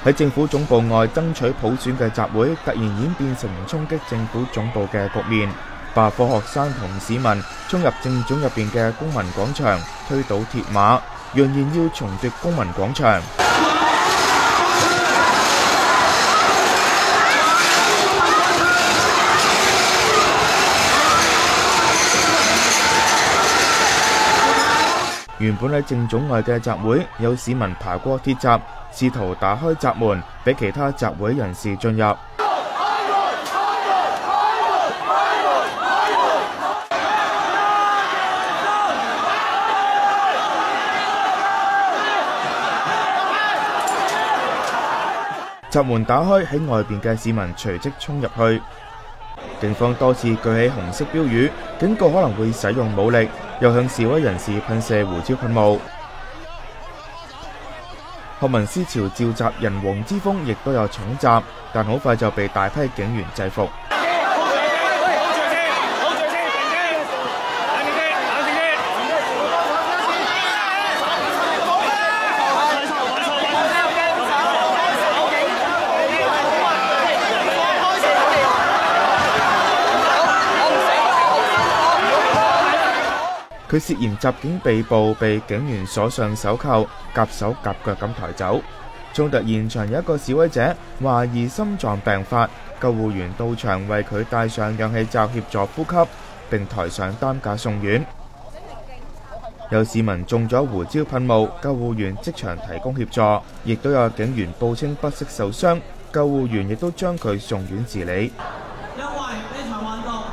喺政府總部外爭取普選嘅集會突然演變成衝擊政府總部嘅局面，罷課學生同市民衝入政總入邊嘅公民廣場，推倒鐵馬，揚言要重奪公民廣場。原本喺政總外嘅集會，有市民爬過鐵閘，試圖打開閘門，俾其他集會人士進入。閘門打開，喺外邊嘅市民隨即衝入去。警方多次舉起紅色標語，警告可能會使用武力，又向示威人士噴射胡椒噴霧。學民思潮召集人黃之鋒亦都有闖閘，但好快就被大批警員制服。佢涉嫌襲警被捕，被警員鎖上手銬，夾手夾腳咁抬走。衝突現場有一個示威者懷疑心臟病發，救護員到場為佢戴上氧氣罩協助呼吸，並抬上擔架送院。有市民中咗胡椒噴霧，救護員即場提供協助，亦都有警員報稱不適受傷，救護員亦都將佢送院治理。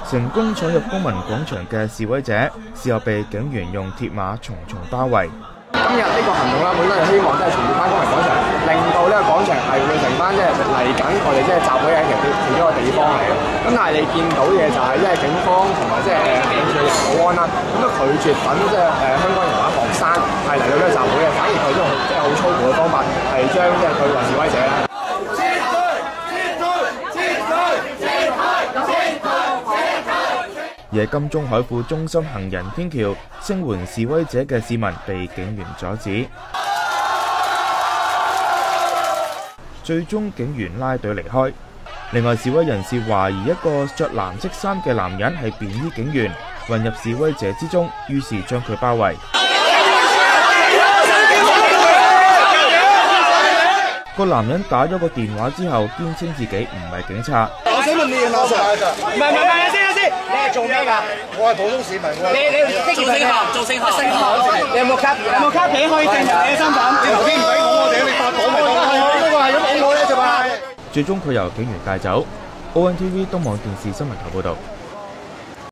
成功闖入公民廣場嘅示威者，事後被警員用鐵馬重重包圍。今日呢個行動啦，本身係希望即係重奪翻公民廣場，令到呢個廣場係會成翻即係嚟緊我哋即係集會嘅其中一個地方嚟嘅。咁但係你見到嘅就係即係警方同埋即係警署保安啦，咁都拒絕等即係香港人或者學生係嚟到呢個集會嘅，反而佢都即係好粗暴嘅方法係將即係佢話示威者啦。而喺金鐘海富中心行人天橋聲援示威者嘅市民被警員阻止，最終警員拉隊離開。另外，示威人士懷疑一個着藍色衫嘅男人係便衣警員，混入示威者之中，於是將佢包圍。個男人打咗個電話之後，堅稱自己唔係警察。我想問你嘅老實，唔係先，你係做咩㗎？我係普通市民。你做聖學，你有冇卡？有冇卡片可以證明你嘅身份？你頭先唔俾我哋，你發講咪講係呢個係咁講我咧就話。最終佢由警員帶走。ONTV 東網電視新聞台報導。